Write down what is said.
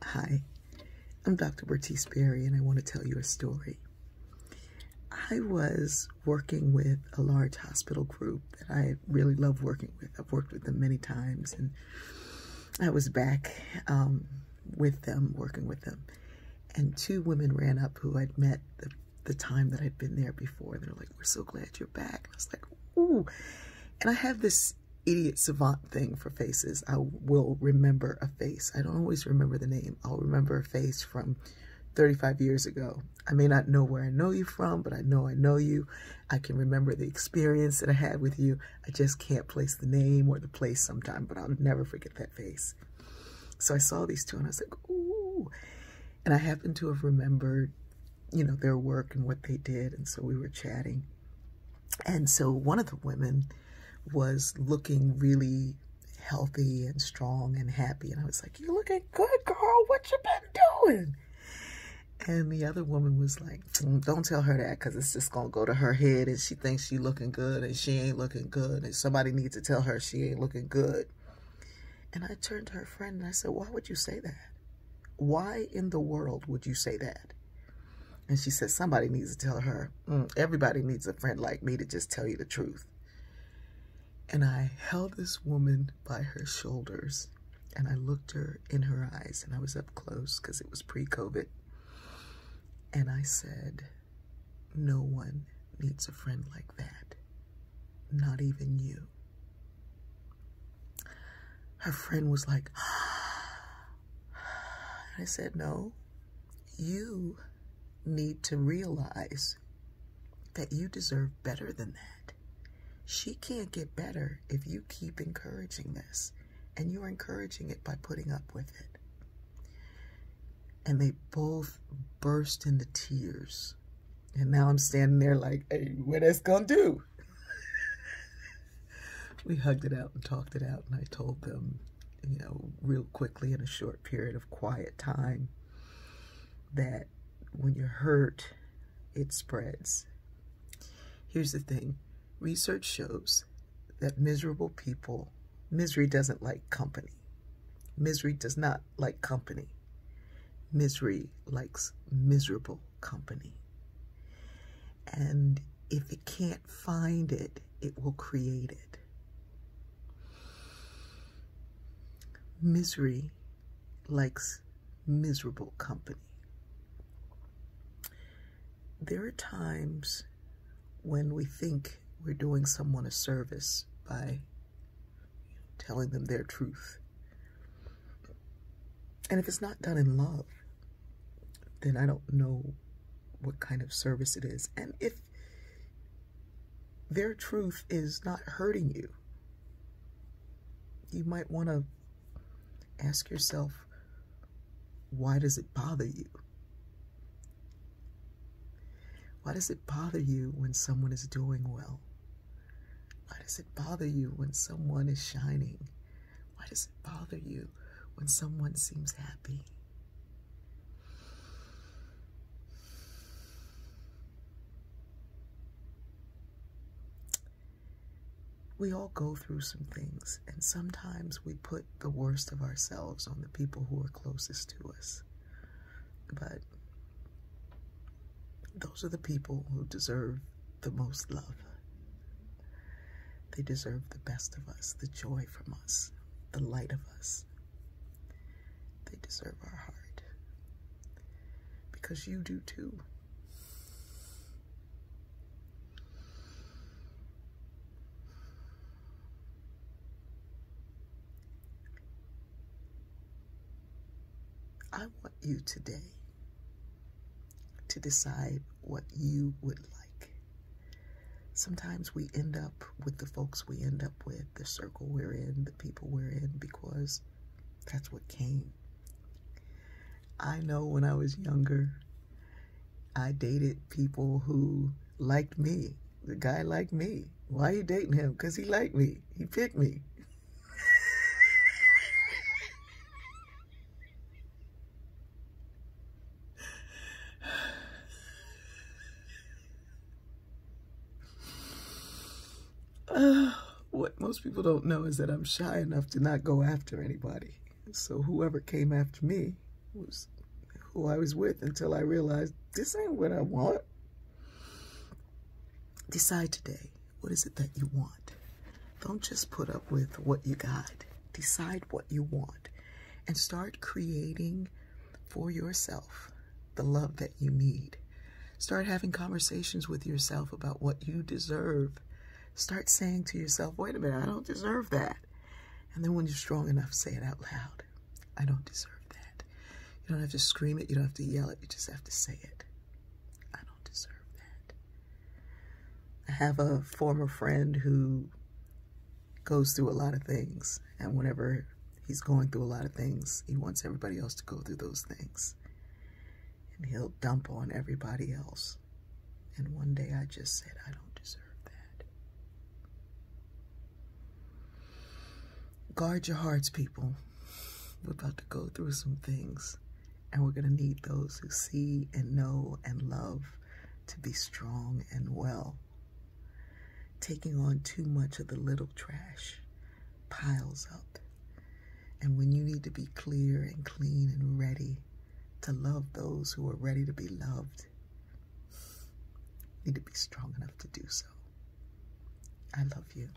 Hi, I'm Dr. Bertice Berry, and I want to tell you a story. I was working with a large hospital group that I really love working with. I've worked with them many times, and I was back with them, working with them. And two women ran up who I'd met the time that I'd been there before. They're like, "We're so glad you're back." And I was like, "Ooh." And I have this idiot savant thing for faces. I will remember a face. I don't always remember the name. I'll remember a face from 35 years ago. I may not know where I know you from, but I know you. I can remember the experience that I had with you. I just can't place the name or the place sometime, but I'll never forget that face. So I saw these two and I was like, "Ooh." And I happened to have remembered, you know, their work and what they did. And so we were chatting. And so one of the women was looking really healthy and strong and happy. And I was like, "You're looking good, girl. What you been doing?" And the other woman was like, "Don't tell her that, because it's just going to go to her head and she thinks she's looking good and she ain't looking good. And somebody needs to tell her she ain't looking good." And I turned to her friend and I said, "Why would you say that? Why in the world would you say that?" And she said, "Somebody needs to tell her. Everybody needs a friend like me to just tell you the truth." And I held this woman by her shoulders and I looked her in her eyes, and I was up close because it was pre-COVID. And I said, "No one needs a friend like that. Not even you." Her friend was like, I said, "No, you need to realize that you deserve better than that. She can't get better if you keep encouraging this, and you're encouraging it by putting up with it." And they both burst into tears. And now I'm standing there like, "Hey, what that's gonna do?" We hugged it out and talked it out, and I told them, you know, real quickly in a short period of quiet time, that when you're hurt, it spreads. Here's the thing. Research shows that misery doesn't like company. Misery does not like company. Misery likes miserable company. And if it can't find it, it will create it. Misery likes miserable company. There are times when we think we're doing someone a service by telling them their truth. And if it's not done in love, then I don't know what kind of service it is. And if their truth is not hurting you, you might want to ask yourself, why does it bother you? Why does it bother you when someone is doing well? Why does it bother you when someone is shining? Why does it bother you when someone seems happy? We all go through some things, and sometimes we put the worst of ourselves on the people who are closest to us. But those are the people who deserve the most love. They deserve the best of us, the joy from us, the light of us. They deserve our heart. Because you do too. I want you today to decide what you would like. Sometimes we end up with the folks we end up with, the circle we're in, the people we're in, because that's what came. I know when I was younger, I dated people who liked me. The guy liked me. Why are you dating him? Because he liked me. He picked me. What most people don't know is that I'm shy enough to not go after anybody. So whoever came after me was who I was with until I realized this ain't what I want. Decide today, what is it that you want? Don't just put up with what you got. Decide what you want and start creating for yourself the love that you need. Start having conversations with yourself about what you deserve. Start saying to yourself, wait a minute, I don't deserve that. And then when you're strong enough, say it out loud. I don't deserve that. You don't have to scream it. You don't have to yell it. You just have to say it. I don't deserve that. I have a former friend who goes through a lot of things. And whenever he's going through a lot of things, he wants everybody else to go through those things. And he'll dump on everybody else. And one day I just said, I don't deserve that. Guard your hearts, people. We're about to go through some things, and we're going to need those who see and know and love to be strong and well. Taking on too much of the little trash piles up. And when you need to be clear and clean and ready to love those who are ready to be loved, you need to be strong enough to do so. I love you.